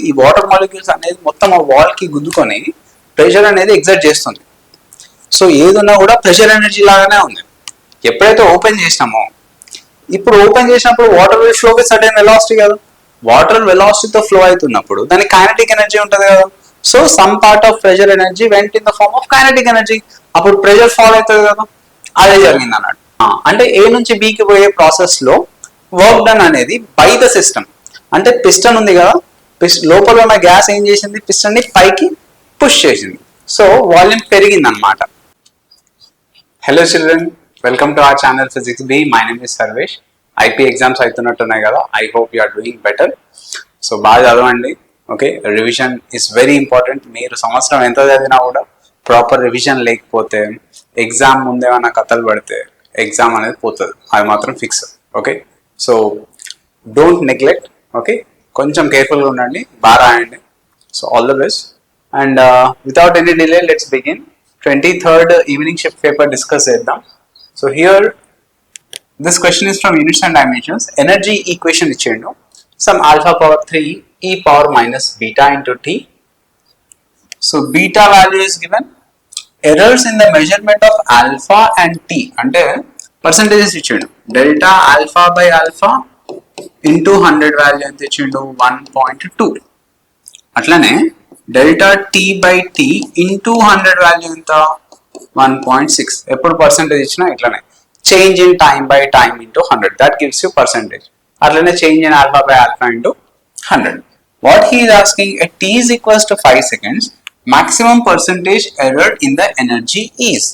ఈ water molecules అనేది మొత్తం ఆ వాల్ కి గుద్దుకొని ప్రెషర్ అనేది ఎగ్జర్ట్ చేస్తుంది. సో ఏదున్నా కూడా ప్రెషర్ ఎనర్జీ లాగానే ఉంది. ఎప్పుడైతే ఓపెన్ చేసినామో, ఇప్పుడు ఓపెన్ చేసినప్పుడు water will flow with certain velocity కదా, వాటర్ వెలాసిటీతో ఫ్లో అవుతున్నప్పుడు దానికి కైనెటిక్ ఎనర్జీ ఉంటుంది కదా. So some part of pressure energy went in the form of kinetic energy. అప్పుడు ప్రెషర్ ఫాల్ అవుతుంది కదా, అదే జరిగింది అన్నాడు. అంటే ఏ నుంచి బికి పోయే ప్రాసెస్ లో వర్క్ డన్ అనేది బై ద సిస్టమ్. అంటే పిస్టన్ ఉంది కదా, లోపల ఉన్న గ్యాస్ ఏం చేసింది, పిస్టన్ ని పైకి పుష్ చేసింది. సో వాల్యూమ్ పెరిగింది అనమాట. Hello children, welcome to our channel physics B. My name is Sarvesh. IP exams అవుతున్నట్టున్నాయి కదా, I hope you are doing better. So బాగా చదవండి. Okay, revision is very important. మీరు సంవత్సరం ఎంత చదివినా కూడా ప్రాపర్ రివిజన్ లేకపోతే ఎగ్జామ్ ముందేమన్నా కథలు పడితే ఎగ్జామ్ అనేది పోతుంది, అది మాత్రం fix. Okay, so don't neglect. Okay, కొంచెం కేర్ఫుల్గా ఉండండి, బాగా రాయండి. So all the best. And without any delay let's begin. 23rd evening shift paper discuss చేద్దాం. So here this question is from units and dimensions. Energy equation ఇచ్చేయండు. Some alpha power 3 e power minus beta into t. So beta value is given. Errors in the measurement of alpha and t అంటే percentages ఇచ్చిండు. Delta alpha by alpha into 100 value ఎంత ఇచ్చిండు, 1.2. అట్లనే delta T by T into 100 value ఎంత, 1.6. ఎప్పుడు percentage ఇచ్చినా ఇట్లనే change in time by time into 100, that gives you percentage. అట్లనే change in alpha by alpha into 100. What he is asking, at t is equals to 5 seconds, maximum percentage error in the energy is.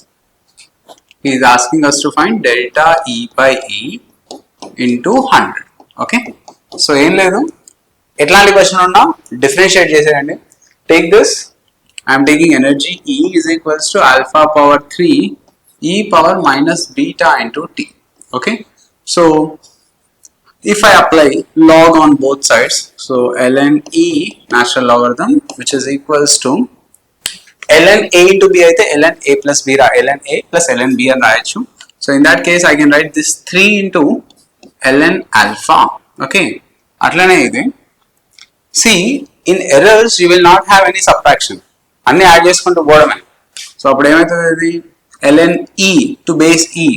He is asking us to find delta E by E into 100. Okay, so ఏం లేదు, ఎట్లాంటి question ఉన్నా differentiate చేసేయండి. Take this, I am taking energy E is equals to alpha power 3 e power minus beta into t. Okay, so if I apply log on both sides, so ln e natural logarithm which is equals to ln a into b అయితే ln a plus b ln a plus ln b అని రాయొచ్చు. So in that case I can write this 3 into ln alpha. Okay, అట్లనే ఇది. See, in errors you will not have any subtraction, అన్ని add చేసుకుంటూ పోవడమే. So అప్పుడు ఏమవుతుంది, ఇది ln e to base e,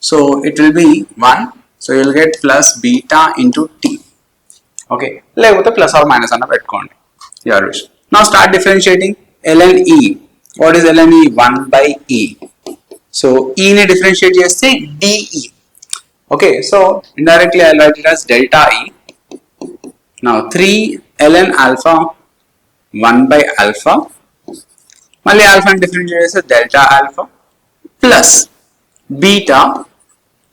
so it will be 1. So you will get plus beta into t. Okay, లేకపోతే plus or minus అన్న పెట్టుకోండి, your wish. Now start differentiating. ln e, what is ln e, 1 by e. So e ని differentiate చేస్తే de. Okay, so indirectly I write it as delta e. Now 3 ln alpha 1 by alpha, మళ్ళీ alpha ని differentiate చేస్తే delta alpha plus beta,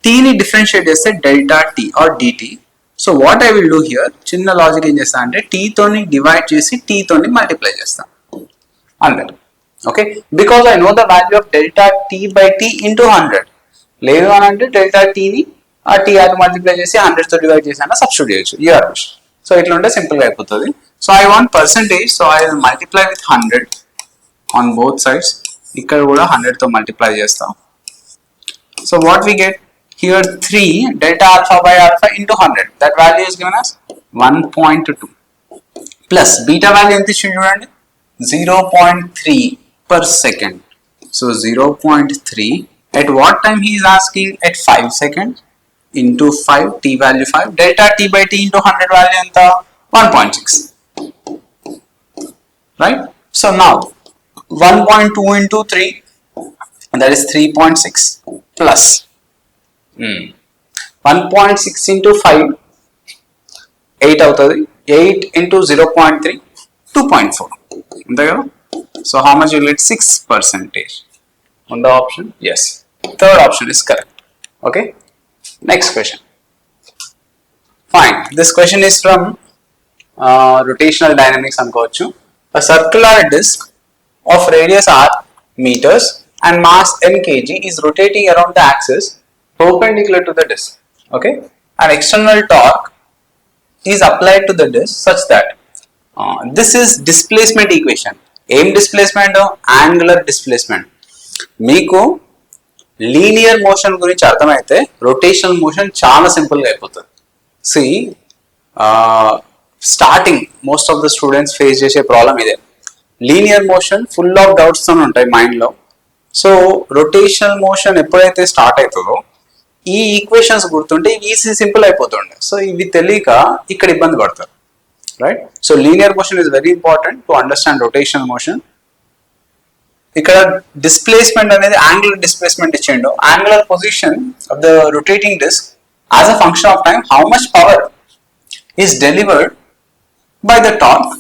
t ని differentiate చేస్తే delta t or dt. So what I will do here, చిన్న logic ఏం చేస్తా అంటే t తోని డివైడ్ చేసి t తోని మల్టిప్లై చేస్తాం అంతే. Okay, because I know the value of delta t by t into 100. లేదు అని అంటే డెల్టా t ని ఆ t అది మల్టిప్లై చేసి 100 తో డివైడ్ చేసి అన్న సబ్స్టిట్యూట్ చేయొచ్చు, యూఆర్ విష్. సో ఇట్లా ఉంటే సింపుల్ గా అయిపోతుంది. So I want percentage, so I will multiply with 100 on both sides. ఇక్కడ కూడా 100 తో మల్టిప్లై చేస్తాం. So what we get here, 3 delta alpha by alpha into 100, that value is given as 1.2 plus beta value enti chudandi 0.3 per second. So 0.3 at what time he is asking, at 5 seconds into 5, t value 5, delta t by t into 100 value enta 1.6, right? So now 1.2 into 3, that is 3.6 plus 1.6 into 5 8 అవుతుంది, 8 into 0.3 2.4 అంతే కదా. So how much you will get, 6% on the option. Yes, third option is correct. Okay, next question. Fine, this question is from rotational dynamics అనుకోవచ్చు. A circular disc of radius r meters and mass m kg is rotating around the axis perpendicular to the disc. Okay, an external torque is applied to the disc such that this is displacement equation. Aim displacement, angular displacement. మీకు linear motion గురించి అర్థమైతే rotational motion చాలా simple గా అయిపోతుంది. See, starting most of the students face చేసే problem ఇదే. Linear motion full of doubts తో ఉంటాయి మైండ్లో. సో రొటేషనల్ మోషన్ ఎప్పుడైతే స్టార్ట్ అవుతుందో ఈ ఈక్వేషన్స్ గుర్తుంటే ఈజీ సింపుల్ అయిపోతుండే. సో ఇవి తెలియక ఇక్కడ ఇబ్బంది పడతారు, right? So linear motion is very important to understand rotational motion. ఇక్కడ డిస్ప్లేస్మెంట్ అనేది యాంగులర్ డిస్ప్లేస్మెంట్ ఇచ్చిండు. Angular position of the rotating disc as a function of time how much power is delivered by the torque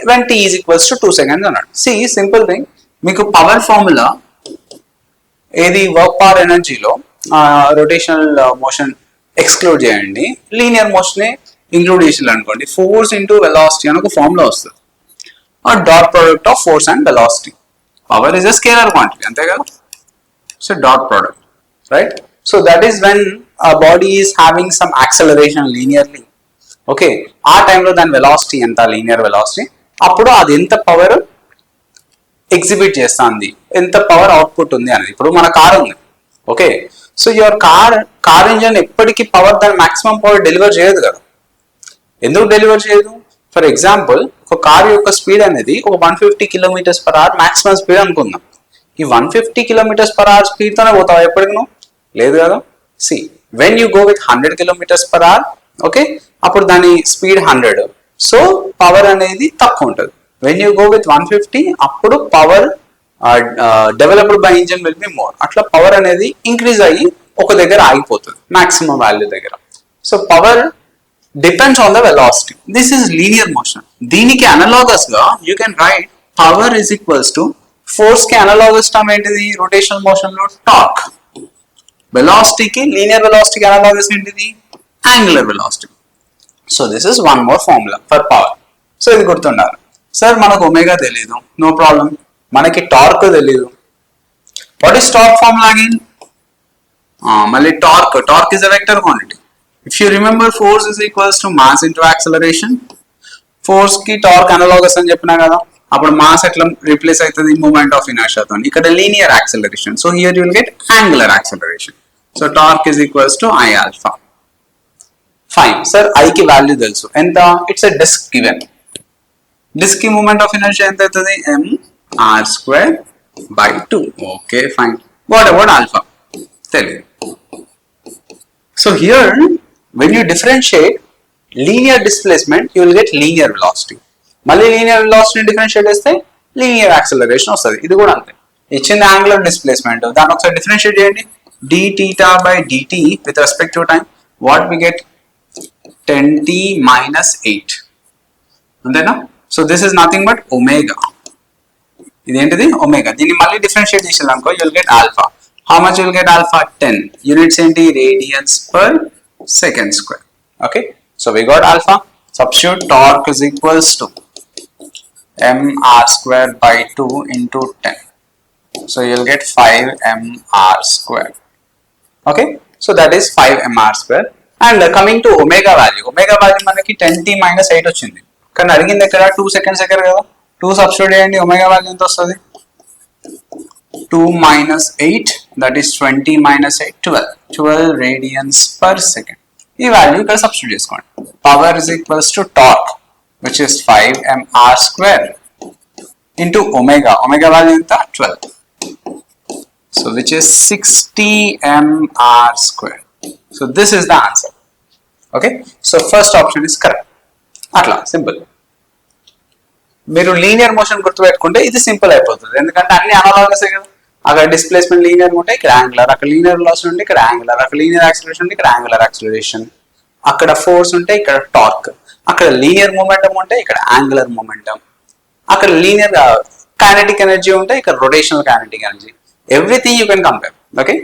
when t is equals to 2 seconds అన్నాడు. See, simple thing, మీకు power formula ఏది work power ఎనర్జీలో rotational motion exclude చేయండి, linear motion include చేసి అనుకోండి, force into velocity అని ఒక formula వస్తుంది. Dot product of force and velocity. Power is a scalar quantity, అంతే కదా? So dot product, right? So that is when body is having some acceleration linearly. Okay, ఆ టైంలో దాని వెలాసిటీ ఎంత, linear velocity, అప్పుడు అది ఎంత పవర్ ఎగ్జిబిట్ చేస్తుంది, ఎంత పవర్ అవుట్పుట్ ఉంది అనేది. ఇప్పుడు మన కార్ ఉంది, okay? So your car engine ఎప్పటికీ పవర్ దాని మాక్సిమం పవర్ డెలివర్ చేయదు కదా. ఎందుకు డెలివర్ చేయదు? ఫర్ ఎగ్జాంపుల్, ఒక కార్ యొక్క స్పీడ్ అనేది ఒక 150 km/h మాక్సిమం స్పీడ్ అనుకుందాం. ఈ 150 km/h స్పీడ్ తోనే పోతావా ఎప్పటికి నువ్వు? లేదు కదా. See, when you go with 100 km/h, okay, అప్పుడు దాని స్పీడ్ 100, సో పవర్ అనేది తక్కువ ఉంటుంది. వెన్ యూ గో విత్ 150, అప్పుడు power developed by engine will be more. అట్లా పవర్ అనేది ఇంక్రీజ్ అయ్యి ఒక దగ్గర ఆగిపోతుంది మాక్సిమం వాల్యూ దగ్గర. So power depends on the velocity. This is linear motion. దీనికి అనలాగస్ గా you can write power is equals to force కి అనలాగస్ టర్మ్ ఏంటిది రొటేషనల్ మోషన్ లో? టార్క్. వెలాసిటీకి, లీనియర్ వెలాసిటీకి అనలాగస్ ఏంటిది? Angular velocity. So this is one more formula for power. So ఇది గుర్తుండాలి. Sir మనకు omega తెలీదు, నో ప్రాబ్లం. మనకి టార్క్ తెలీదు. What is torque formula again? మళ్ళీ torque is a vector quantity. If you remember, force is equals to mass into acceleration. Force కి torque analogous అని చెప్పినా కదా. అప్పుడు మాస్ ఎట్లా రీప్లేస్ అవుతుంది? మూమెంట్ ఆఫ్ ఇనర్షియా తో. ఇక్కడ linear acceleration, so here you will get angular acceleration. So torque is equals to I alpha. Fine sir, I కి వాల్యూ తెలుసు ఎంత? It's a disc given. Disc కి మూమెంట్ ఆఫ్ ఇనర్షియా ఎంత అవుతుంది? mr²/2. Okay fine. What about alpha? తెలియదు. So here when you differentiate linear displacement you will get linear velocity. మళ్ళీ linear velocity differentiate చేస్తే linear acceleration వస్తుంది. ఇది కూడా అంతే. ఇచ్చింది యాంగులర్ డిస్ప్లేస్మెంట్, దాన్ని ఒకసారి డిఫరెన్షియేట్ చేయండి. dθ/dt with respect to time, what we get? 10t - 8. అంతేనా? So this is nothing but omega. ఇదేంటిది? ఒమేగా. దీన్ని మళ్ళీ డిఫరెన్షియేట్ చేసేదనుకో you will get alpha. How much you will get alpha? 10. Units ఏంటి? Radians per second square. Okay, so we got alpha. Substitute torque is equals to mr²/2 into 10. So you will get 5mr². Okay, so that is 5mr². And coming to omega value మనకి 10t - 8 వచ్చింది. కానీ అడిగింది ఎక్కడ? 2 seconds దగ్గర కదా. 2 substitute చేయండి, omega value ఎంత వస్తుంది? 2 - 8, that is 20 - 8, 12 radians per second. ఈ వాల్యూ ఇక్కడ సబ్స్టిట్యూట్ చేసుకోండి. Power is equals to torque which is 5mr² into omega. Omega value ఎంత? 12. So which is 60mr². So this is the answer. Okay, so first option is correct. అట్లా simple. మీరు linear motion గుర్తుపెట్టుకుంటే ఇది simple అయిపోతుంది, ఎందుకంటే అన్ని analogous కదా. అక్కడ డిస్ప్లేస్మెంట్ లీనియర్ ఉంటే ఇక్కడ యాంగులర్, అక్కడ లీనియర్ వెలాసిటీ ఉంటే ఇక్కడ యాంగులర్, అక్కడ లీనియర్ యాక్సిలరేషన్ ఉంటే ఇక్కడ యాంగులర్ యాక్సిలరేషన్, అక్కడ ఫోర్స్ ఉంటే ఇక్కడ టార్క్, అక్కడ లీనియర్ మొమెంటం ఉంటే ఇక్కడ యాంగులర్ మొమెంటం, అక్కడ లీనియర్ కైనెటిక్ ఎనర్జీ ఉంటే ఇక్కడ rotational kinetic energy. Everything you can compare. Okay,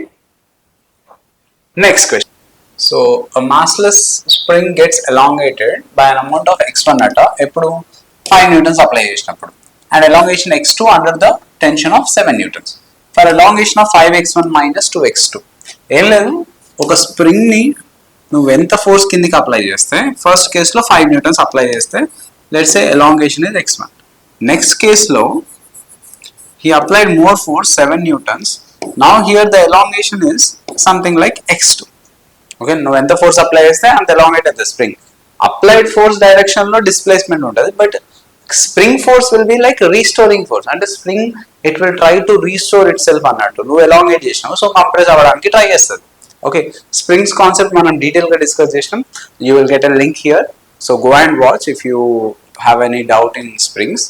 next question. So a massless spring gets elongated by an amount of x1 at ఎప్పుడు 5 newtons apply చేసినప్పుడు, and elongation x2 under the tension of 7 newtons for elongation of 5x1 - 2x2. ఏం లేదు, ఒక spring ని నువ్వు ఎంత force కిందికి apply చేస్తే, ఫస్ట్ కేసులో 5 newtons అప్లై చేస్తే let's say elongation is x1. Next కేసులో he applied more force 7 newtons. Now here the elongation is something like x2. Okay, నువ్వు ఎంత ఫోర్స్ అప్లై చేస్తే అంత ఎలాంగేట్ అవుతుంది స్ప్రింగ్. అప్లైడ్ ఫోర్స్ డైరెక్షన్ లో డిస్ప్లేస్మెంట్ ఉంటుంది, but spring force will be like restoring force. అంటే spring it will try to restore itself అన్నట్టు. నువ్వు ఎలాంగేట్ చేసినావు, సో కంప్రెస్ అవ్వడానికి ట్రై చేస్తుంది. ఓకే, స్ప్రింగ్స్ కాన్సెప్ట్ మనం డీటెయిల్ గా డిస్కస్ చేసినాం. You will get a link here, so go and watch if you have any doubt in springs.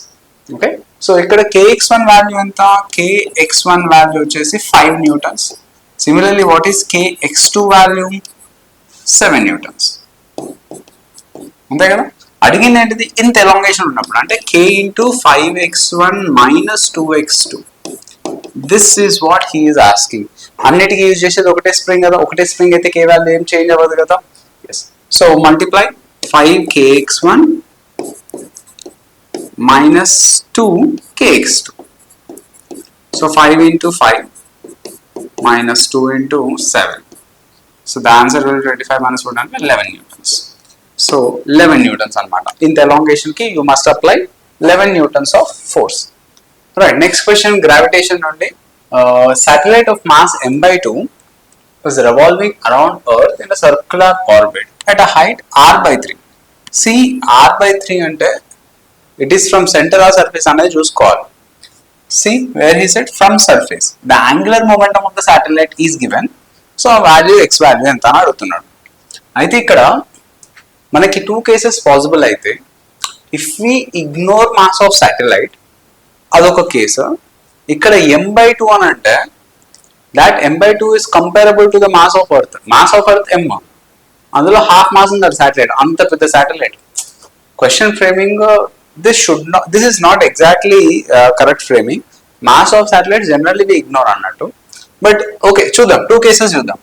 Okay, so ఇక్కడ kx1 value ఎంత? kx1 వాల్యూ వచ్చేసి 5 newtons. Similarly what is kx2 value? 7 newtons. అంతే కదా. అడిగింది ఏంటిది? ఇంత elongation ఉన్నప్పుడు, అంటే k into 5x1 minus 2x2. This is what he is asking. అన్నిటికీ యూజ్ చేసేది ఒకటే స్ప్రింగ్ కదా, ఒకటే స్ప్రింగ్ అయితే k వాల్యూ ఏం చేంజ్ అవ్వదు కదా. Yes, so multiply 5kx1 minus 2kx2. So 5 into 5 minus 2 into 7. So the answer will be 25 minus 1 and 11 newtons. So 11 newtons anamata. In the elongation ki you must apply 11 newtons of force. Right, next question, gravitation only. Satellite of mass m/2 is revolving around Earth in a circular orbit at a height r/3. See, r/3 ante it is from center or surface అనేది చూసుకోవాలి. See where he said from surface. The angular momentum of the satellite is given. So ఆ value x value ఎంత అని అడుగుతున్నాడు. అయితే ఇక్కడ మనకి 2 cases possible అయితే, if we ignore mass of satellite అదొక కేసు. ఇక్కడ m/2 అని అంటే that m/2 is comparable to the mass of earth. Mass of earth m, అందులో హాఫ్ మాస్ ఉంది సాటిలైట్, అంత పెద్ద satellite. Question framing this is not exactly correct framing. Mass of satellites generally we ignore అన్నట్టు. But okay, చూద్దాం, 2 cases చూద్దాం.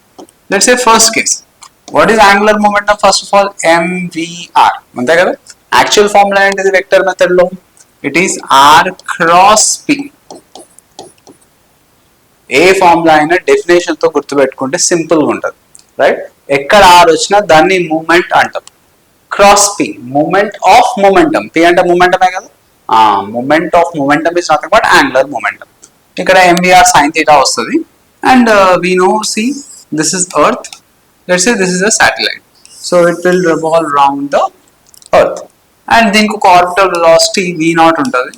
Let's say first case. What is angular momentum? First of all, mvr. అంతే కదా. Actual formula ఏంటిది vector method లో? It is r cross p. A formula అయినా definition తో గుర్తుపెట్టుకుంటే సింపుల్ గా ఉంటుంది, రైట్? ఎక్కడ r వచ్చినా దాన్ని మూమెంట్ అంటాం. Cross p, moment of momentum. p అంటే మొమెంటమే కదా. Moment of momentum is nothing but angular momentum. ఇక్కడ mvr sin theta వస్తుంది. And we know, see, this is earth. Let's say this is a satellite, so it will revolve around the earth, and దీనికి ఒక orbital velocity v0 ఉంటుంది.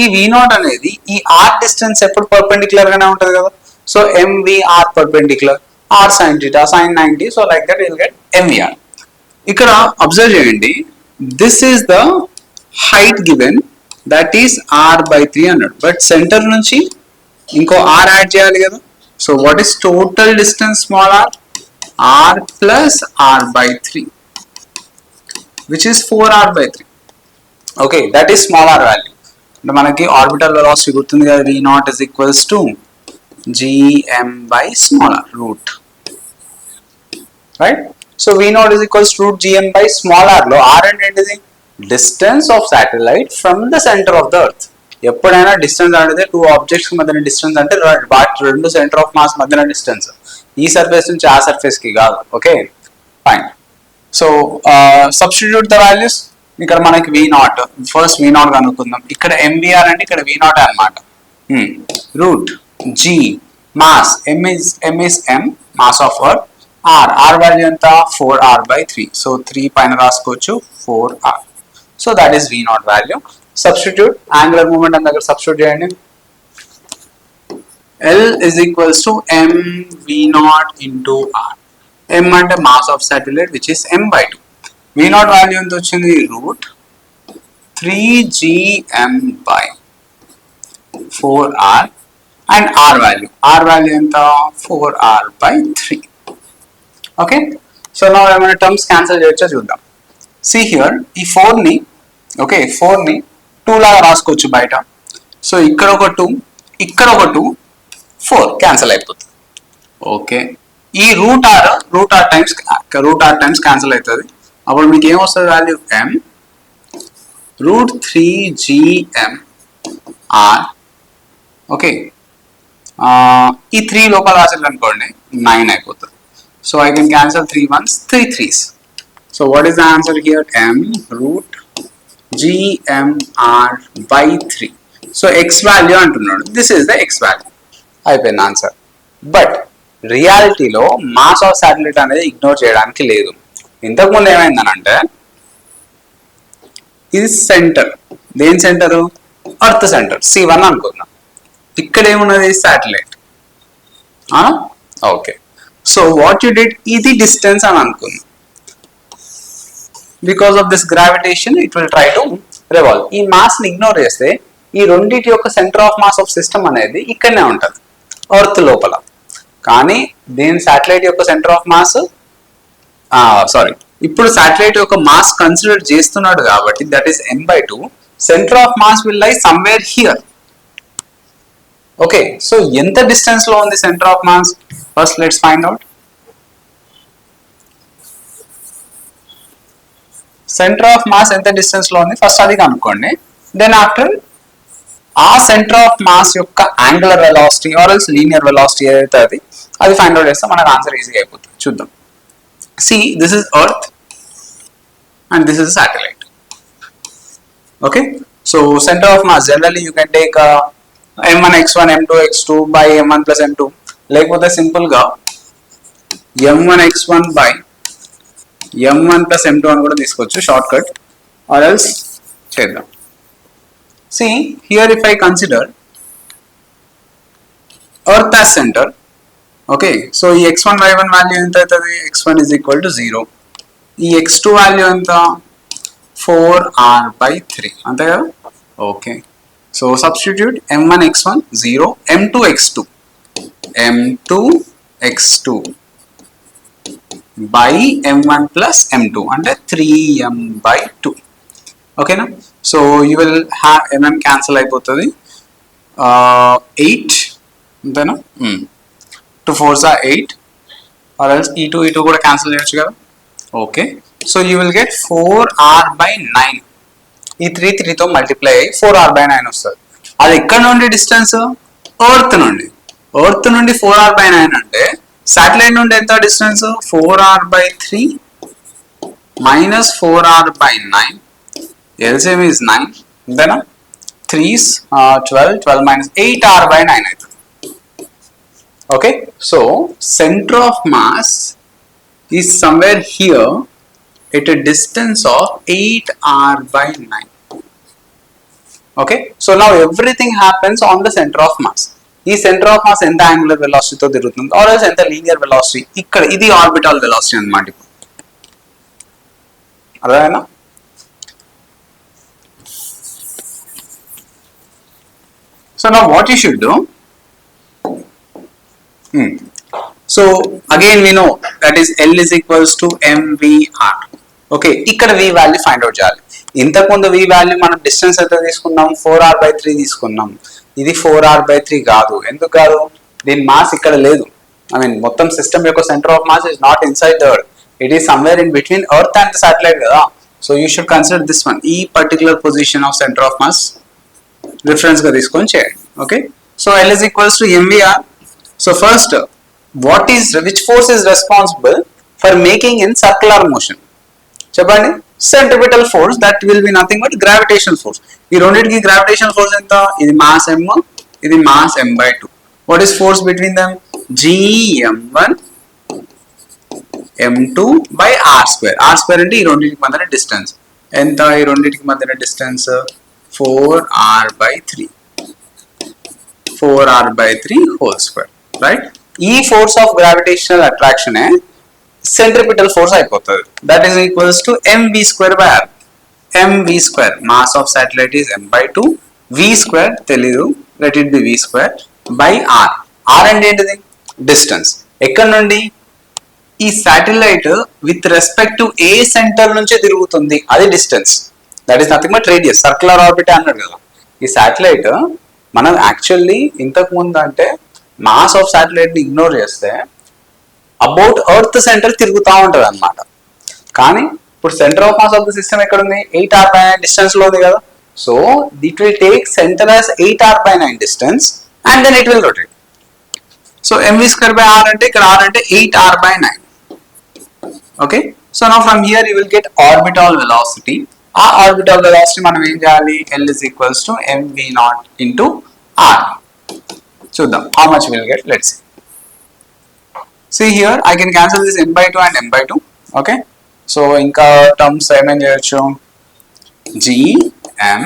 ఈ v0 అనేది ఈ r distance ఎప్పుడు perpendicular గానే ఉంటుంది కదా. So mvr perpendicular, r sin theta sin 90, so like that we'll get mvr. ఇక్కడ అబ్జర్వ్ చేయండి, this is the height given, that is r/3 అన్నాడు. బట్ సెంటర్ నుంచి ఇంకో r యాడ్ చేయాలి కదా. So what is total distance small r? r plus r/3, which is 4r/3. Okay, that is small r value. అంటే మనకి orbital velocity గుర్తుంది కదా, v0 is equals to gm by small r, root, right? So v0 is equals to root gm by small r లో r అంటే ఏంటిది? Distance of satellite from the centre of the earth. ఎప్పుడైనా distance అంటే 2 objects మధ్యన distance అంటే వాటి 2 centre of mass మధ్యన distance. ఈ సర్ఫేస్ నుంచి ఆ సర్ఫేస్ కి కాదు. Okay, fine. So substitute the values. ఇక్కడ మనకి v0, ఫస్ట్ v0 కనుక్కుందాం. ఇక్కడ mvr అంటే ఇక్కడ v0 అన్నమాట. Root g mass, m is m, mass of earth. r value ఎంత? 4r/3. సో 3 పైన రాసుకోవచ్చు, 4r. So that is v0 value. Substitute angular moment అని దగ్గర సబ్స్టిట్యూట్ చేయండి. L is equals to mv0 into r. m అంటే mass of satellite which is m/2. v0 value ఎంత వచ్చింది? Root 3gm by 4r. And r value ఎంత? 4r/3. Okay, so నా ఏమైనా terms cancel చేయొచ్చో చూద్దాం. సి హియర్, ఈ 4ని, okay, 4ని 2 లాగా రాసుకోవచ్చు బయట. సో ఇక్కడ ఒక 2, ఇక్కడ ఒక 2, 4 క్యాన్సిల్ అయిపోతుంది. ఓకే, ఈ రూట్ ఆర్ టైమ్స్ క్యాన్సిల్ అవుతుంది. అప్పుడు మీకు ఏమొస్తుంది value? m root 3gm r. Okay, ఈ 3 లోపల రాసేది అనుకోండి 9 అయిపోతుంది. So I can cancel 3 1s, 3 3s. So what is the answer here? m root gmr/3. So x value అంటున్నాడు. This is the x value. అయిపోయింది ఆన్సర్. బట్ రియాలిటీలో mass of satellite అనేది ignore చేయడానికి లేదు. ఇంతకుముందు ఏమైందనంటే ఇది సెంటర్. దేని సెంటరు? ఎర్త్ సెంటర్ C1 అనుకుందాం. ఇక్కడ ఏమున్నది? Satellite. Okay, so what you did, ఇది డిస్టెన్స్ అని అనుకుందాం. Because of this gravitation it will try to revolve. ఈ మాస్ ని ఇగ్నోర్ చేస్తే ఈ రెండింటి యొక్క centre of mass of system అనేది ఇక్కడనే ఉంటుంది, ఎర్త్ లోపల. కానీ దీని శాటిలైట్ యొక్క సెంటర్ ఆఫ్ మాస్ ఇప్పుడు శాటిలైట్ యొక్క మాస్ కన్సిడర్ చేస్తున్నాడు కాబట్టి that is n/2. Centre of mass will లై సమ్వేర్ హియర్. ఓకే, సో ఎంత డిస్టెన్స్ లో ఉంది centre of mass? First let's find out. Centre of mass ఎంత డిస్టెన్స్ లో ఉంది ఫస్ట్ అది కనుక్కోండి. దెన్ ఆఫ్టర్ ఆ సెంటర్ ఆఫ్ మాస్ యొక్క angular velocity or else linear velocity ఏదైతే అది ఫైండ్ అవుట్ చేస్తే మనకు ఆన్సర్ ఈజీగా అయిపోతుంది. చూద్దాం. See, this is Earth and this is satellite. Okay, so center of mass generally you can take m1 x1 m2 x2 by m1 plus m2. లేకపోతే simple గా m1 x1 by m1 plus m2 అని కూడా తీసుకోవచ్చు, short cut. or else చేద్దాం. See here, if I consider Earth as center, okay, so ఈ x1 y1 value ఎంత అవుతుంది? x1 is equal to 0. ఈ x2 వాల్యూ ఎంత? 4r/3 అంతే కదా. Okay, so substitute m1 x1 0, m2 x2 by m1 plus m2 అంటే 3m/2. ఓకేనా. So you will have mm cancel అయిపోతుంది, 8 అంతేనా. 2 4s are 8, or else e2 కూడా క్యాన్సిల్ చేయొచ్చు కదా. Okay, so you will get 4r/9. ఈ 3 తో మల్టిప్లై అయ్యి 4r/9 వస్తుంది. అది ఎక్కడ నుండి డిస్టెన్స్? ఎర్త్ నుండి. 4r/9 అంటే శాటిలైట్ నుండి ఎంత distance? 4r/3 minus 4r/9. LCM is 9, అంతేనా. 3s 12 minus 8r/9 అవుతుంది. Okay, so center of mass is somewhere here at a distance of 8r/9. Okay, so now everything happens on the center of mass. ఈ center of mass ఎంత angular velocity తో తిరుగుతుంది, or else ఎంత linear velocity. ఇక్కడ ఇది orbital velocity అన్నమాట. ఇప్పుడు అర్థమైనా? So now what you should do, so again we know that is L is equals to mvr. Okay, ఇక్కడ v వాల్యూ ఫైండ్ అవుట్ చేయాలి. ఇంతకుముందు v వాల్యూ మనం డిస్టెన్స్ అయితే తీసుకున్నాం, 4r/3 తీసుకున్నాం. ఇది 4r/3 కాదు. ఎందుకు కాదు? దీని మాస్ ఇక్కడ లేదు. ఐ మీన్ మొత్తం సిస్టమ్ యొక్క centre of mass is not inside the earth, it is somewhere in between earth and satellite కదా. So you should consider this one, ఈ particular position of centre of mass reference గా తీసుకొని చేయండి. Okay, so L is equals to mvr. So first, which force is responsible for making in circular motion? చెప్పండి. Centripetal force, that will be nothing but gravitational force. ఈ రెండింటికి gravitational force ఎంత? ఇది mass m, ఇది mass m/2. What is force between them? Gm1 m2 by r². r² అంటే ఈ రెండింటికి మధ్యన డిస్టెన్స్ ఎంత? ఈ రెండింటికి మధ్యన distance 4r/3 whole square, right? ఈ force of gravitational attraction centripetal force అయిపోతుంది. That is equals to mv²/r. mv², mass of satellite is m/2, v² తెలీదు, let it be v² by r. r అంటే ఏంటిది? Distance. ఎక్కడ నుండి? ఈ satellite with respect to ఏ centre నుంచి తిరుగుతుంది, అది distance. That is nothing but radius, circular orbit అన్నాడు కదా. ఈ సాటిలైట్ మనం యాక్చువల్లీ ఇంతకు ముందు అంటే మాస్ ఆఫ్ సాటిలైట్ ని ఇగ్నోర్ చేస్తే అబౌట్ ఎర్త్ సెంటర్ తిరుగుతూ ఉంటది అనమాట. కానీ ఇప్పుడు centre of mass of the system ఎక్కడ ఉంది? 8r/9 డిస్టెన్స్ లో ఉంది కదా. So it will take centre as 8r/9 distance and then it will rotate. So mv²/r అంటే ఇక్కడ r అంటే 8r/9. Okay, so now from here you will get orbital velocity. ఆ orbital velocity మనం ఏం చేయాలి? L is equals to mv0 into r. చూద్దాం how much we'll get. Let's see here, I can cancel this m/2 and m/2. Okay, so ఇంకా terms ఏమేం చేయొచ్చు? GM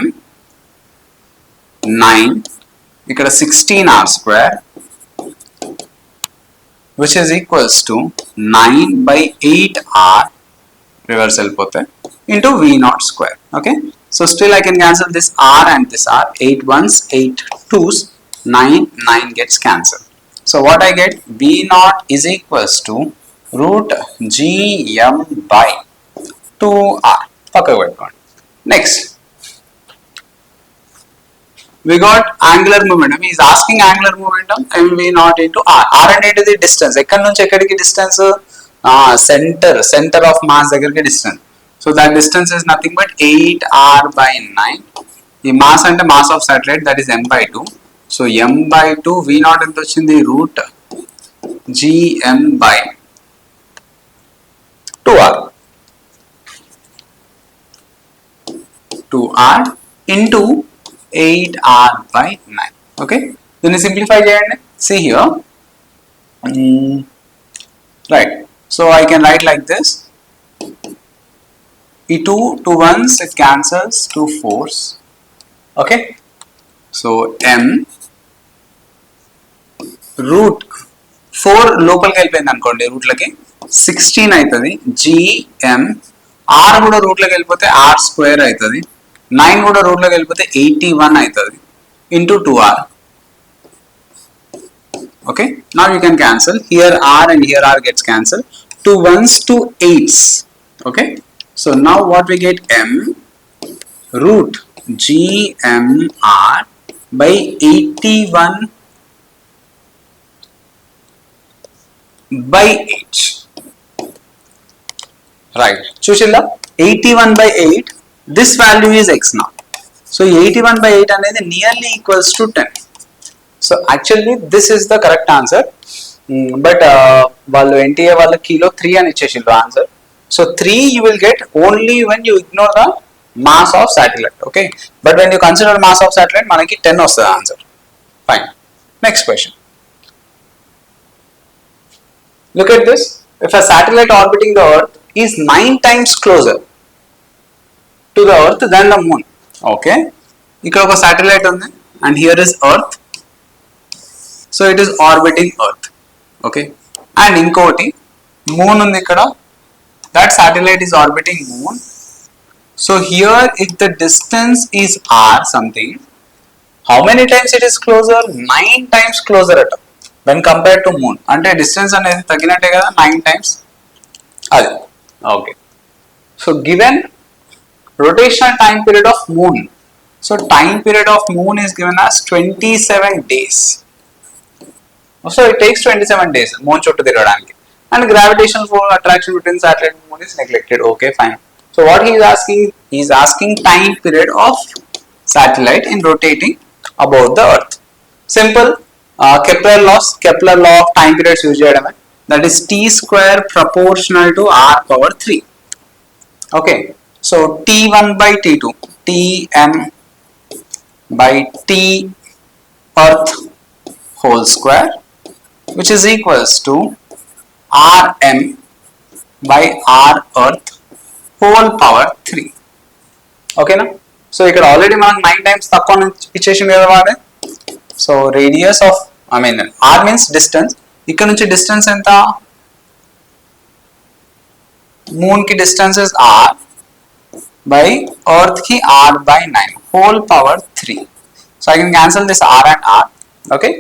9 ఇక్కడ 16 r square which is equals to 9 by 8 r reverse వెళ్ళిపోతే into V naught square. Okay, so still I can cancel this r and this r. 8 ones, 8 twos, 9 gets cancelled. So what I get, V naught is equals to root GM by 2r. Next, we got angular momentum. He is asking angular momentum mv naught into r. R అనేది the distance. ఎక్కడి నుంచి ఎక్కడికి distance? Center of mass దగ్గరికి distance. So that distance is nothing but 8r by 9. The mass అంటే mass of satellite, that is m by 2. So m by 2 v naught ఎంత వచ్చింది? root gm by 2r. 2r into 8r by 9. Okay, then simplify చేయండి. See here, right, so I can write like this. E 2 ones, it cancels, 2 4s. Okay, so m root 4 లోపలికి వెళ్ళిపోయింది అనుకోండి route లకి 16 అవుతుంది. gm r కూడా route లోకి వెళ్ళిపోతే r square అవుతుంది. 9 కూడా రూట్ లోకి వెళ్ళిపోతే 81 అవుతుంది into 2r. Okay, now you can cancel here r and here r gets cancelled. 2 ones, 2 8s. Okay, so now what we get, m root gmr by 81 by 8. Right, చూసిల్లా 81 by 8, this value is x naught. So 81 by 8 అనేది nearly equals to 10. So actually this is the correct answer, but వాళ్ళు NTA వాళ్ళ kilo 3 అని ఇచ్చేసిండ్రు answer. So 3 you will get only when you ignore the mass of satellite. Okay, but when you consider mass of satellite మనకి 10 వస్తుంది answer. Fine. Next question. Look at this. If a satellite orbiting the earth is 9 times closer to the earth than the moon. Okay, ఇక్కడ ఒక satellite ఉంది and here is earth. So it is orbiting earth. Okay, and ఇంకోటి moon ఉంది ఇక్కడ, that satellite is orbiting moon. So here if the distance is r something, how many times it is closer? 9 times closer at when compared to moon. అంటే distance అనేది తగ్గినట్టే కదా 9 times అది. Okay, so given rotational time period of moon, so time period of moon is given as 27 days. So it takes 27 days moon చుట్టూ తిరగడానికి, and gravitational force attraction between satellite and moon is neglected. Okay, fine. So what he is asking time period of satellite in rotating about the earth. Simple, Kepler law of time periods use చేయడమే, that is t square proportional to r power 3. Okay, so t1 by t2, tm by t earth whole square, which is equals to rm by r earth whole power 3. Okay na? So ఇక్కడ already మనకు 9 times తక్కువ ఇచ్చేసింది కదా వాడే. So radius of r means distance. ఇక్కడ నుంచి distance ఎంత? Moon కి distance is r by earth ki r by 9 whole power 3. So I can cancel this r and r. Okay,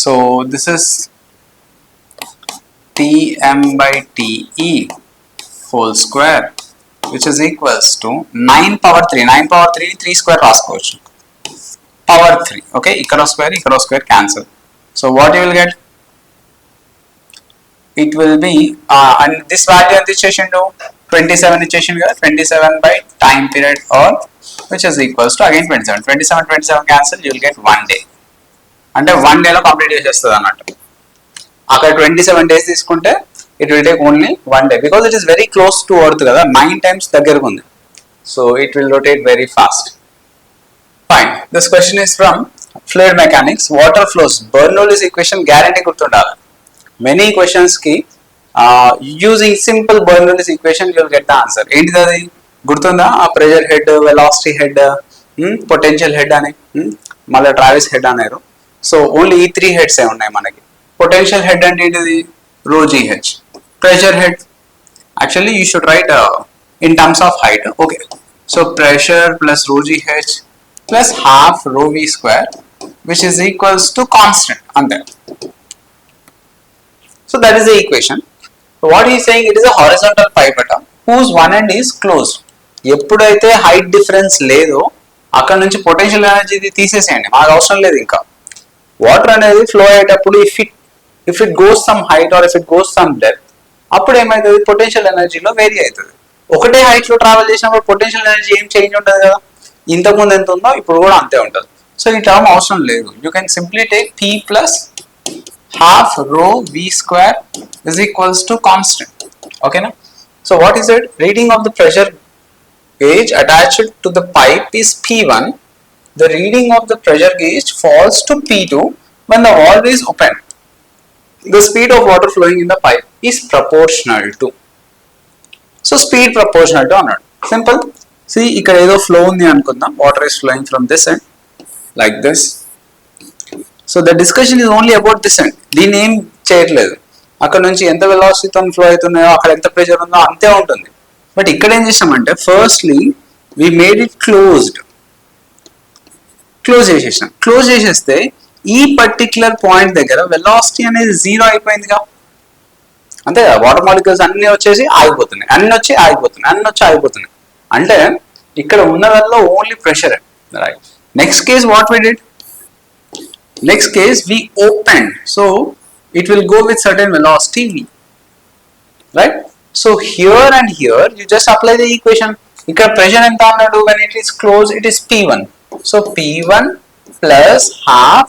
so this is tm by te whole square, which is equals to 9 power 3. 9 power 3 3 square రాసుకోవచ్చు, power 3. Okay, ఇక్కడ square cancel. So what you will get? It will be and this value ఎంత ఇచ్చేసిండు? 27 ఇచ్చేసిండు కదా, 27 by time period or which is equals to again 27 cancel, you will get 1 day. అంటే 1 day లో complete చేసేస్తుంది అన్నట్టు. అక్కడ 27 days తీసుకుంటే it will take only 1 day because it is very close to earth కదా, 9 times దగ్గరకు ఉంది. So it will rotate very fast. Fine. This question is from fluid mechanics. Water flows, Bernoulli's equation guarantee గుర్తుండాలి. Many questions ki using simple Bernoulli's equation you will get the answer. ఏంటిది అది? గుర్తుందా ఆ pressure head, velocity head, potential head అని, మళ్ళీ Travis head అనేరు. So only ఈ 3 heads ఏ ఉన్నాయి మనకి. పొటెన్షియల్ హెడ్ అంటే ఏంటిది? రో GH. Pressure head actually you should write in terms of height. Okay, so pressure plus rho GH plus half rho V square, which is equals to constant on that. So that is the equation. So what he is saying, it is a horizontal pipette whose one end is closed. ఎప్పుడైతే height difference లేదో అక్కడ నుంచి potential energy తీసేసేయండి, మాకు అవసరం లేదు. ఇంకా water అనేది ఫ్లో అయ్యేటప్పుడు if it goes some height or if it goes some depth, అప్పుడు ఏమవుతుంది? పొటెన్షియల్ ఎనర్జీలో వేరీ అవుతుంది. ఒకటే హైట్ లో ట్రావెల్ చేసినప్పుడు పొటెన్షియల్ ఎనర్జీ ఏం చేంజ్ ఉంటుంది కదా, ఇంతకుముందు ఎంత ఉందో ఇప్పుడు కూడా అంతే ఉంటుంది. సో ఈ టర్మ్ అవసరం లేదు. You can simply take P plus half rho V square is equals to constant. Okay na? So what is it? Reading of the pressure gauge attached to the pipe is P1. The reading of the pressure gauge falls to P2 when the valve is open. The speed of water flowing in the pipe is proportional to. So speed proportional to అన్నాడు. Simple. See ఇక్కడ ఏదో flow ఉంది అనుకుందాం. Water is flowing from this end like this. So the discussion is only about this end. దీన్ని ఏం చేయట్లేదు. అక్కడ నుంచి ఎంత వెలాసిటీతో ఫ్లో అవుతున్నాయో, అక్కడ ఎంత ప్రెషర్ ఉందో అంతే ఉంటుంది. బట్ ఇక్కడ ఏం చేసామంటే firstly we made it close చేసేసాం. క్లోజ్ చేసేస్తే ఈ పర్టిక్యులర్ పాయింట్ దగ్గర వెలాసిటీ అనేది 0 అయిపోయిందిగా. అంతే కదా, వాటర్ మాలిక్యూల్స్ అన్ని వచ్చేసి ఆగిపోతున్నాయి, అన్ని వచ్చి ఆగిపోతున్నాయి. అంటే ఇక్కడ ఉన్నదల్లో only pressure. Right. Next case what we did? Next case we opened, so it will go with certain velocity v, right? So here and here you just apply the equation. Ikkada pressure enta annadu, when it is closed it is P1, so P1 plus half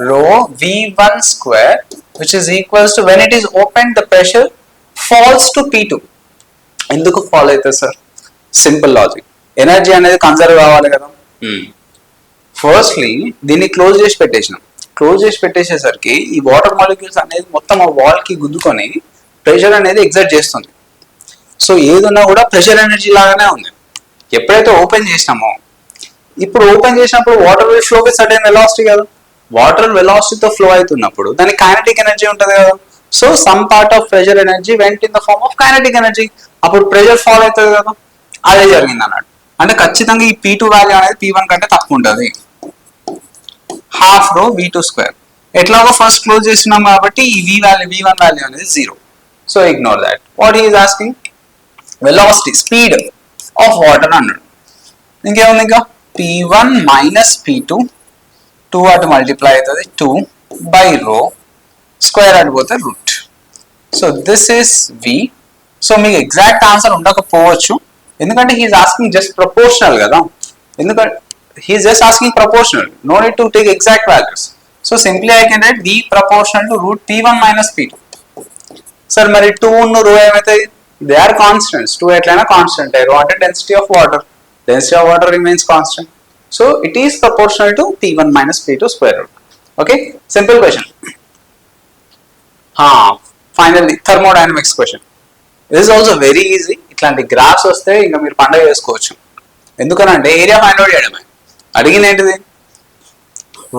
rho V1 square, which is equals to, when it is opened the pressure falls to P2. Enduku fall aitadi sir? Simple logic. Energy అనేది conserve కావాలి కదా. Firstly దీన్ని close చేసి పెట్టేసేసరికి ఈ water molecules అనేది మొత్తం ఆ wall కి గుద్దుకొని ప్రెషర్ అనేది ఎగ్జర్ట్ చేస్తుంది. సో ఏదున్నా కూడా ప్రెషర్ ఎనర్జీ లాగానే ఉంది. ఎప్పుడైతే ఓపెన్ చేసినామో, ఇప్పుడు ఓపెన్ చేసినప్పుడు water will flow with certain velocity కదా. వాటర్ వెలాసిటీతో ఫ్లో అవుతున్నప్పుడు దానికి కైనెటిక్ ఎనర్జీ ఉంటుంది కదా. So some part of pressure energy went in the form of kinetic energy. అప్పుడు ప్రెషర్ ఫాల్ అవుతుంది కదా. అదే జరిగింది అన్నాడు. అంటే ఖచ్చితంగా ఈ P2 వాల్యూ అనేది P1 కంటే తక్కువ ఉంటుంది. హాఫ్ రో V2 స్క్వేర్. ఎట్లాగో ఫస్ట్ క్లోజ్ చేస్తున్నాం కాబట్టి ఈ V1 వాల్యూ అనేది 0. So ignore that. What he is asking? Velocity, speed of water అన్నాడు. ఇంకేముంది ఇంకా? P1 మైనస్ P2, 2 అటు మల్టిప్లై అవుతుంది 2 బై రో, స్క్వేర్ అటు పోతే root. So this is V. So మీకు ఎగ్జాక్ట్ ఆన్సర్ ఉండకపోవచ్చు, ఎందుకంటే హీఈస్ ఆస్కింగ్ జస్ట్ ప్రపోర్షనల్ కదా. ఎందుకంటే he is just asking proportional, no need to take exact values. So simply I can write V proportional to root P1 minus P2. Sir మరి 2 ను రో ఏమైతే? They are constants. 2 ఎట్లైనా constant. రో అంటే density of water remains constant. So it is proportional to P1 minus P2 square root. Okay, simple question. Finally thermodynamics question. This is also very easy. ఇట్లాంటి graphs వస్తే ఇంకా మీరు పండగ చేసుకోవచ్చు. ఎందుకనంటే ఏరియా ఫైండ్ అవుట్ చేయడమే. అడిగింది ఏంటిది?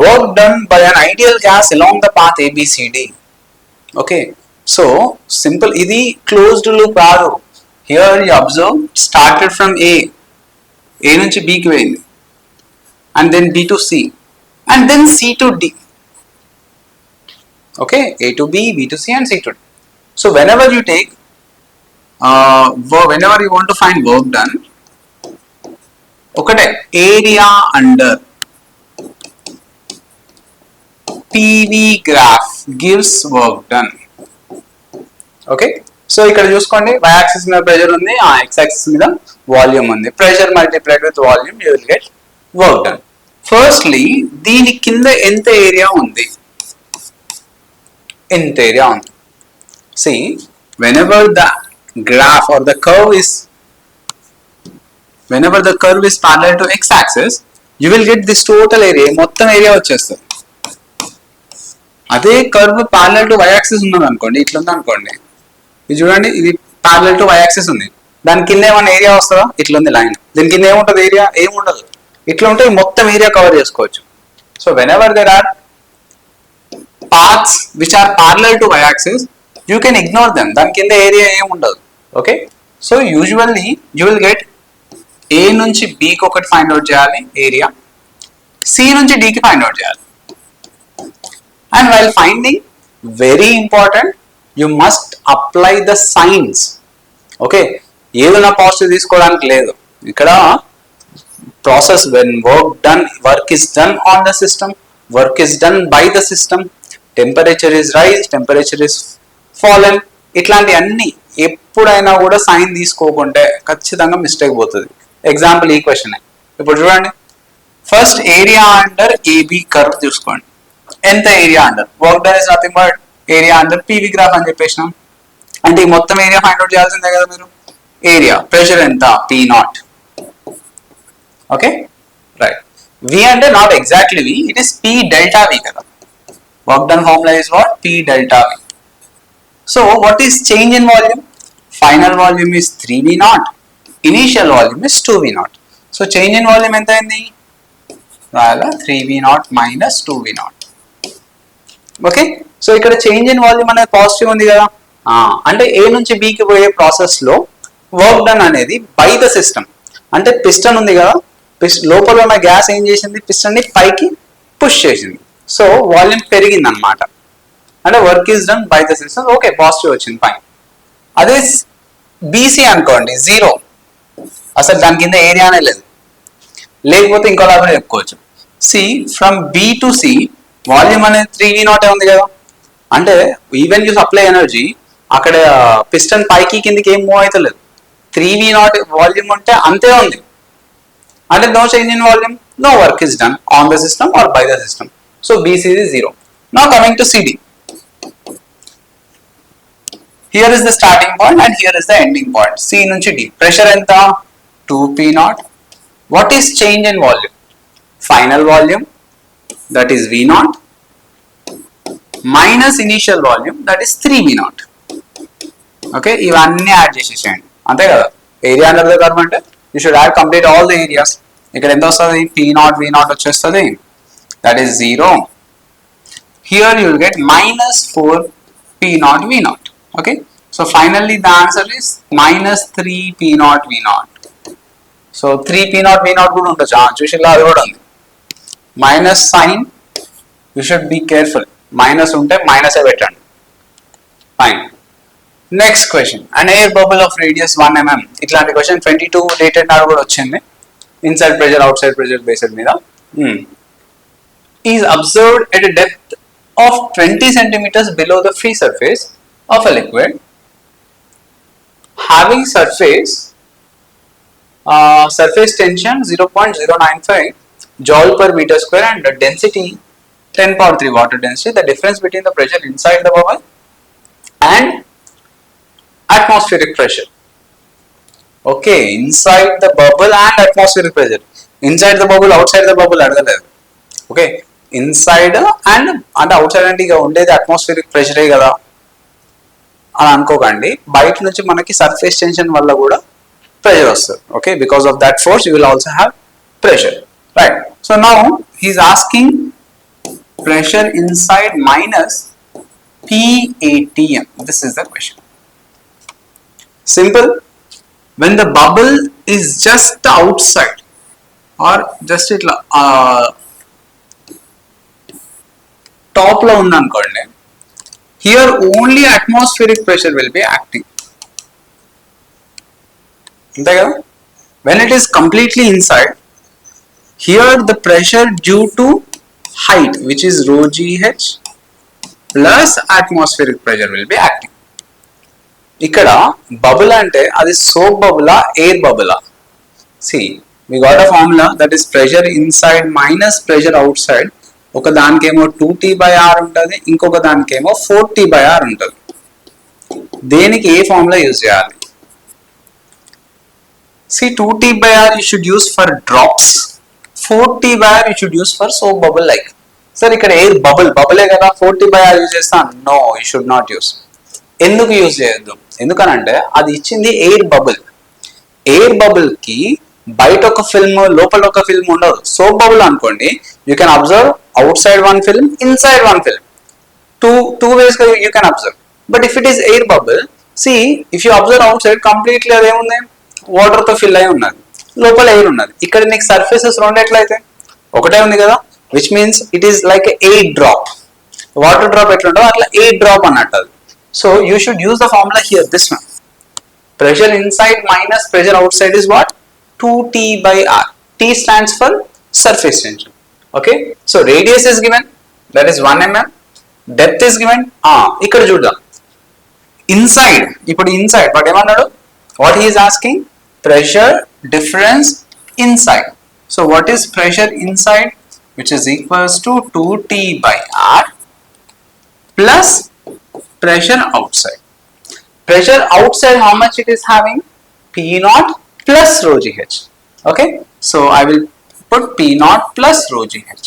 Work done by an ideal gas along the path ABCD. Okay, so simple. ఇది క్లోజ్డ్ లూప్ కాదు. Here you observe, started from A నుంచి B కి పోయింది, and then B to C, and then C to D. Okay, A to B, B to C, and C to D. So whenever you take whenever you want to find work done, ఒకటే area under PV graph gives work done. Okay, so ఇక్కడ చూసుకోండి, y axis మీద pressure ఉంది, x axis మీద volume ఉంది. Pressure multiplied with volume you will get work done. Firstly దీని కింద ఎంత ఏరియా ఉంది? ఎంత ఏరియా ఉంది? See, whenever the graph or the curve is parallel to x axis, you will get this total area, మొత్తం area వచ్చేస్తుంది. అదే curve parallel to y axis ఉన్నది అనుకోండి, ఇట్లా ఉంది అనుకోండి, ఇది చూడండి, ఇది parallel to y axis ఉంది, దాని కింద ఏమైనా ఏరియా వస్తుందా? ఇట్లా ఉంది లైన్, దీని కింద ఏముంటుంది? ఏరియా ఏముండదు. ఇట్లా ఉంటే మొత్తం ఏరియా కవర్ చేసుకోవచ్చు. So whenever there are paths which are parallel to y-axis, you can ignore them. దాని కింద ఏరియా ఏమి ఉండదు. Okay, so usually you will get A నుంచి బికి ఒకటి ఫైండ్ అవుట్ చేయాలి ఏరియా, సి నుంచి డికి ఫైండ్ అవుట్ చేయాలి. And while finding, very important, you must apply the signs. Okay, ఏదైనా పాజిటివ్ తీసుకోవడానికి లేదు ఇక్కడ. Process when work is done on the system, work is done by the system, temperature is rise, temperature is fallen, ఇట్లాంటి అన్ని ఎప్పుడైనా కూడా sign తీసుకోకుంటే ఖచ్చితంగా mistake పోతుంది. ఎగ్జాంపుల్ ఈ క్వశ్చన్ ఇప్పుడు చూడండి. First area under AB curve చూసుకోండి. ఎంత area under? Work done is nothing but area under PV graph అని చెప్పేసినాం. అంటే ఈ మొత్తం ఏరియా ఫైండ్ అవుట్ చేయాల్సిందే కదా మీరు. ఏరియా ప్రెషర్ ఎంత? P naught. Okay right. V అంటే not exactly V, it is P delta V కదా. Work done formula is what? P delta V. So what is change in volume? Final volume is 3v naught, initial volume is 2v naught. So change in volume ఎంత అయింది? 3v naught minus 2v naught. Okay, so ఇక్కడ change in volume అనేది positive ఉంది కదా. అంటే A నుంచి బికి పోయే process లో వర్క్ డన్ అనేది బై ద సిస్టమ్. అంటే పిస్టన్ ఉంది కదా, లోపల ఉన్న గ్యాస్ ఏం చేసింది? పిస్టన్ ని పైకి పుష్ చేసింది. సో వాల్యూమ్ పెరిగింది అనమాట. అంటే work is done by the system. Okay, positive వచ్చింది, ఫైన్. అదే బీసీ అనుకోండి, జీరో, అసలు దాని కింద ఏరియానే లేదు. లేకపోతే ఇంకోలా కూడా చెప్పుకోవచ్చు. See from B to C volume అనేది 3v నాట్ ఉంది కదా. అంటే ఈవెన్ యూ సప్లై ఎనర్జీ, అక్కడ పిస్టన్ పైకి కిందికి ఏం మూవ్ అయితే లేదు. 3v నాట్ వాల్యూమ్ ఉంటే అంతే ఉంది. అంటే no change in volume, no work is done on the system or by the system. So BC is 0. Now coming to CD. Here is the starting point and here is the ending point. C nunchi D. Pressure enta? 2P naught. What is change in volume? Final volume, that is V naught, minus initial volume, that is 3V naught. Okay, ఇవన్నీ add చేసేసేయండి అంతే కదా. Area అనేది curve అంటే you should add complete all the areas. ఇక్కడ ఎంత వస్తుంది? P naught V naught వచ్చేస్తుంది, that is 0. Here you will get minus 4 P naught V naught. Okay, so finally the answer is minus 3 P naught V naught. So 3 P naught V naught కూడా ఉండొచ్చు, చూసిలా అది కూడా ఉంది. Minus sign, you should be careful. Minus ఉంటే minus పెట్టండి, fine. Next question, an air bubble of radius 1 mm. ఇట్లాంటి question 22 dated నాడు కూడా వచ్చింది. Inside pressure outside pressure based మీద. Is observed at a depth of 20 centimeters below the free surface of a liquid having surface tension 0.095 joule per meter square and the density 10 power 3 water density. The difference between the pressure inside the bubble and atmospheric pressure. Okay, inside the bubble and atmospheric pressure. Inside the bubble, outside the bubble adagaledu. Okay, inside and outside అంటే ఇక ఉండేది atmospheric pressure కదా అని అనుకోకండి. బయట నుంచి మనకి surface tension వల్ల కూడా pressure వస్తుంది. Okay, because of that force you will also have pressure, right? So now he is asking pressure inside minus PATM. This is the question. Simple. When the bubble is just outside or just itla top lo undi anukondi, here only atmospheric pressure will be acting. Ante kada. When it is completely inside, here the pressure due to height, which is rho gh plus atmospheric pressure will be acting. ఇక్కడ bubble అంటే అది soap బబులా ఎయిర్ బబులా? See we got a formula that is pressure inside minus pressure outside. ఒక దానికేమో 2T/R ఉంటుంది, ఇంకొక దానికేమో 4T/R ఉంటుంది. దేనికి ఏ ఫార్ములా యూజ్ చేయాలి? See, 2T/R you should use for drops, 4T/R you should use for soap bubble like. Sir, ఇక్కడ air బబులే కదా, 4T/R యూజ్ చేస్తాను? No, you should not use. ఎందుకు యూజ్ చేయొద్దు? ఎందుకనంటే అది ఇచ్చింది ఎయిర్ బబుల్. ఎయిర్ బబుల్ కి బయట ఒక ఫిల్మ్ లోపల ఒక ఫిల్మ్ ఉండదు. సోప్ బబుల్ అనుకోండి, you can observe out side one film, inside one film. Two ways you can observe. But if it is air bubble, see, if you observe outside completely అదేముంది, water తో fill అయి ఉన్నది, లోపల air ఉన్నది. ఇక్కడ నీకు surfaces రెండు ఎట్లయితే ఒకటే ఉంది కదా, which means it is like air drop. Water drop ఎట్లుంటో అట్లా ఎయిర్ డ్రాప్ అన్నట్టు అది. So you should use the formula here, this one. Pressure inside minus pressure outside is what? 2T by R. T stands for surface tension. Okay, so radius is given, that is 1 mm. Depth is given. ఇక్కడ చూద్దాం, inside. ఇప్పుడు inside but ఏమన్నాడు, what he is asking, pressure difference inside. So what is pressure inside, which is equals to 2T by R plus pressure outside. Pressure outside, how much it is having? P naught plus rho GH. Okay, so I will put P naught plus rho GH.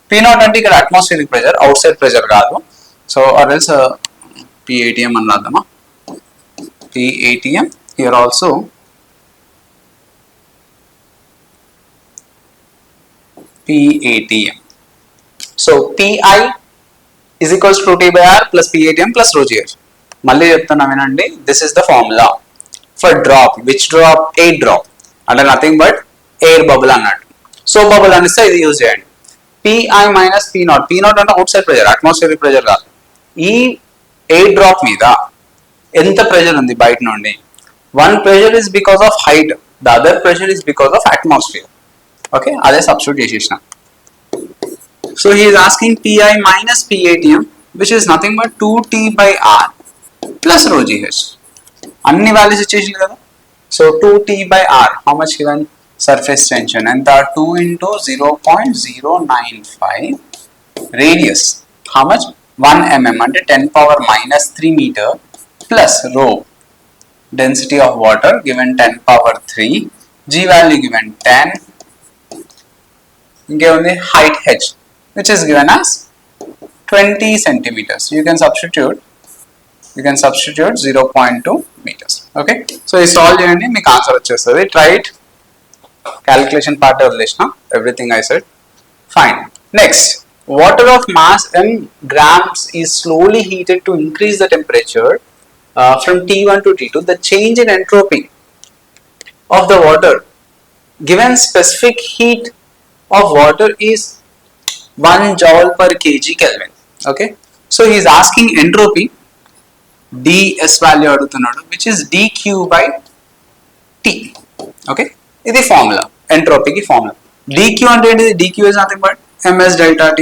P naught అంటే ఇక్కడ atmospheric pressure, outside pressure కాదు. So or else PATM అని రాద్దామా, PATM here also PATM. So PI is equals to 2T by R plus PATM plus rho GH. మళ్ళీ చెప్తున్నా వినండి, this is the formula for drop. Which drop? Air drop, అంటే nothing but air bubble అన్నట్టు. So bubble అనిస్తే ఇది use చేయండి. PI minus P నాట్. P నాట్ అంటే outside pressure, atmospheric pressure కాదు. ఈ ఎయిర్ డ్రాప్ మీద ఎంత ప్రెషర్ ఉంది బయట నుండి? One pressure is because of height, the other pressure is because of atmosphere. Okay, అదే సబ్స్టిట్యూట్ చేసేసిన. So he is asking PI minus PATM, which is nothing but 2T by R plus rho GH. అన్ని values ఇచ్చేసింది కదా. So 2T by R, how much given? Surface tension ఎంత? 2 into 0.095. Radius how much? 1 mm అంటే 10 power minus 3 meter plus rho, density of water given 10 power 3, G value given 10, ఇంకేముంది? height h which is given as 20 centimeters. You can substitute 0.2 meters. Okay, so ఈ solve చేయండి, మీకు answer వచ్చేస్తుంది. Try it. Calculation part వదిలేసిన, everything I said. Fine. Next, water of mass m grams is slowly heated to increase the temperature from T1 to T2. The change in entropy of the water given specific heat of water is 1 joule per kg Kelvin. Okay, so he is asking entropy, ds value అడుగుతున్నాడు, which is dq by t. Okay, ఇది formula, ఎంట్రోపీకి formula. dq అంటే ఏంటిది? dq is nothing but ms delta t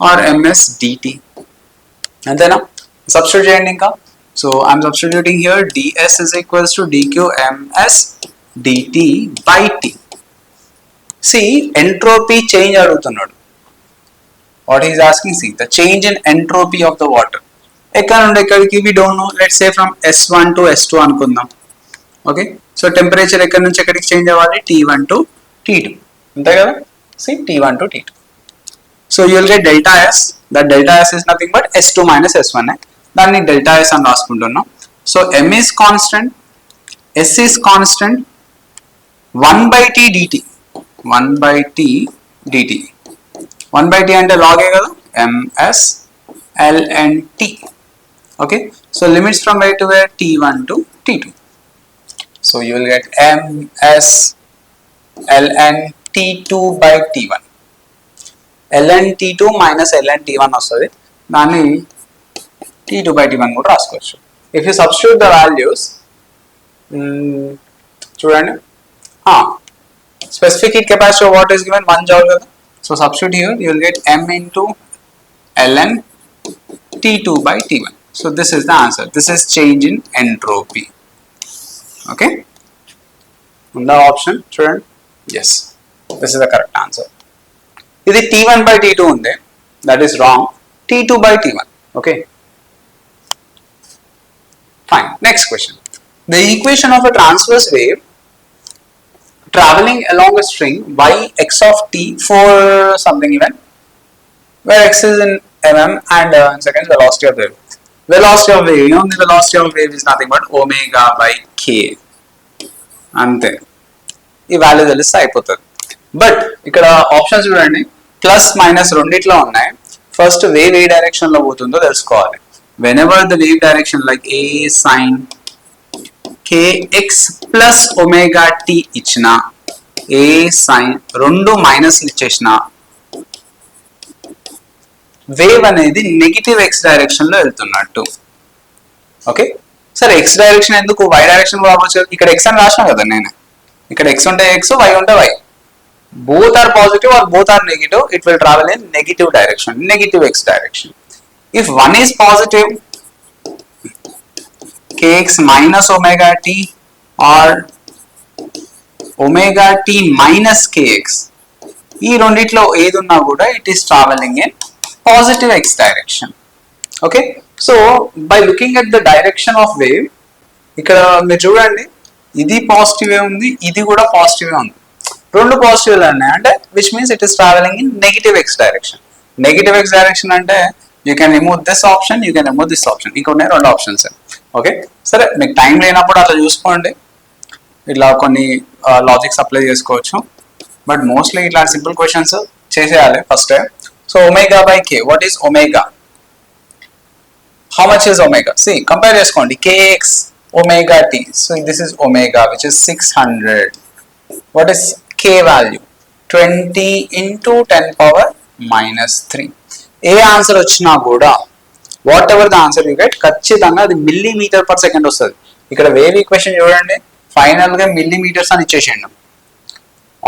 or ms dt. అంతేనా? Substitute చేయండి ఇంకా. So I'm substituting here, ds is equals to dq ms dt by t. See, entropy change అడుగుతున్నాడు. What he is asking, see, the change in entropy of the water. ఎక్కడ నుండి ఎక్కడికి? we don't know. Let's say from S1 to S2 అనుకుందాం. Okay, so temperature ఎక్కడి నుంచి ఎక్కడికి change అవ్వాలి? T1 to T2, అంతే కదా. See, T1 to T2. So you will get delta S. That delta S is nothing but S2 minus S1. దాన్ని delta S అని రాసుకుంటున్నాం. So M is constant, S is constant, 1 by T dt. 1 by T dt. 1 by T అంటే log ఏ కదా, ms ln T. Okay, so limits from where to where? T1 to T2. So you will get ms ln T2 by T1. ln T2 minus ln T1 వస్తుంది, దాన్ని T2 by T1 కూడా రాసుకోవచ్చు. If you substitute the values, చూడండి, specific heat capacity of water is given 1 joule కదా. So substitute here, you will get m into ln T2 by T1. So this is the answer. This is change in entropy. Okay, unda option చూడండి. Yes, this is the correct answer. ఇది T1 by T2 ఉంది, that is wrong. T2 by T1. Okay, fine. Next question. The equation of a transverse wave traveling along a string y x of t for something given, where x is in mm and seconds velocity of the wave. Velocity of wave, you know, the velocity of wave is nothing but omega by k. అంతే, ఈ value తెలిస్తే అయిపోతుంది. But ఇక్కడ options చూడండి, plus minus రెండిట్లో ఉన్నాయి. First wave ఏ direction లో పోతుందో తెలుసుకోవాలి. Whenever the wave direction like a sine kx plus omega t ఇచ్చిన, ఏ సైన్ రెండు మైనస్ ఇచ్చేసిన, వేవ్ అనేది నెగిటివ్ ఎక్స్ డైరెక్షన్ లో వెళ్తున్నట్టు. ఓకే, సరే ఎక్స్ డైరెక్షన్ ఎందుకు, వై డైరెక్షన్ రావచ్చు. ఇక్కడ ఎక్స్ అని రాసిన కదా నేను, ఇక్కడ ఎక్స్ ఉంటే ఎక్స్, వై ఉంటే y. Both are positive or both are negative, it will travel in negative direction, negative X direction. If one is positive kx minus omega t or omega t minus kx, ఈ రెండిట్లో ఏది ఉన్నా కూడా it is traveling in positive X direction. Okay, so by looking at the direction of wave, ఇక్కడ మీరు చూడండి ఇది positive ఉంది, ఇది కూడా పాజిటివ్ ఉంది, రెండు పాజిటివ్ ఉన్నాయి అంటే which means it is traveling in negative X direction. Negative X direction అంటే you can remove this option, you can remove this option, ఇంకా ఉన్నాయి రెండు ఆప్షన్స్. ఓకే, సరే మీకు టైం లేనప్పుడు అట్లా చూసుకోండి, ఇట్లా కొన్ని లాజిక్స్ అప్లై చేసుకోవచ్చు. బట్ మోస్ట్లీ ఇట్లా సింపుల్ క్వశ్చన్స్ చేసేయాలి first. So omega by k, what is omega, how much is omega, see compare చేసుకోండి, kx omega t, so this is omega which is 600, what is k value, 20 into 10 power minus 3. A answer వచ్చినా కూడా what ever the answer you get, ఖచ్చితంగా అది millimetre per second వస్తుంది. ఇక్కడ wave equation చూడండి, final గా millimetres అని ఇచ్చేసిండు,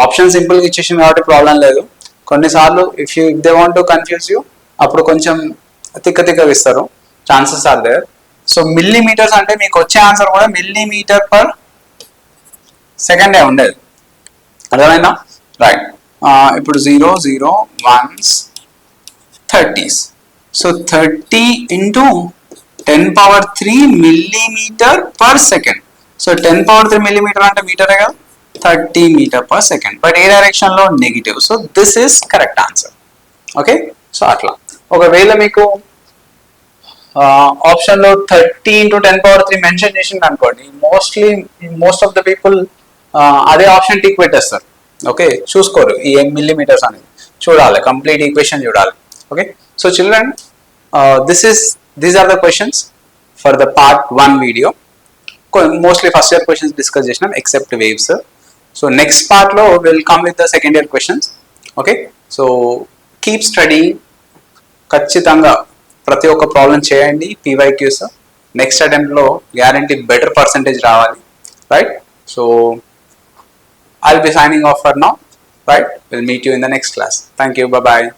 option simple గా ఇచ్చేసింది కాబట్టి ప్రాబ్లం లేదు. కొన్నిసార్లు if they want to confuse you, అప్పుడు కొంచెం తిక్కగా ఇస్తారు, chances are there. So millimetres అంటే మీకు వచ్చే ఆన్సర్ కూడా మిల్లీమీటర్ పర్ సెకండే ఉండేది, అర్థమైందా? రైట్, ఇప్పుడు 0 0 1s 30s, so 30 into 10 power 3 millimeter per second. So 10 power 3 millimeter అంటే మీటరే కదా, 30 meter per second, బట్ ఏ డైరెక్షన్ లో, negative. So this is correct answer. Okay, so అట్లా ఒకవేళ మీకు ఆప్షన్ లో 30 into 10 power 3 మెన్షన్ చేసింది అనుకోండి, మోస్ట్ ఆఫ్ ద పీపుల్ అదే ఆప్షన్ టిక్ పెట్టేస్తారు. ఓకే, చూసుకోరు ఈ మిల్లీమీటర్స్ అనేది, చూడాలి కంప్లీట్ ఈక్వేషన్ చూడాలి. Okay, so children, these are the questions for the part 1 video. Mostly first year questions discuss చేసినాం except waves. So next part లో will come with the second year questions. Okay, so keep studying, ఖచ్చితంగా ప్రతి ఒక్క problem చేయండి, PYQs. Next attempt లో guarantee better percentage రావాలి, right? So I'll be signing off for now, right? We'll meet you in the next class. Thank you, bye bye.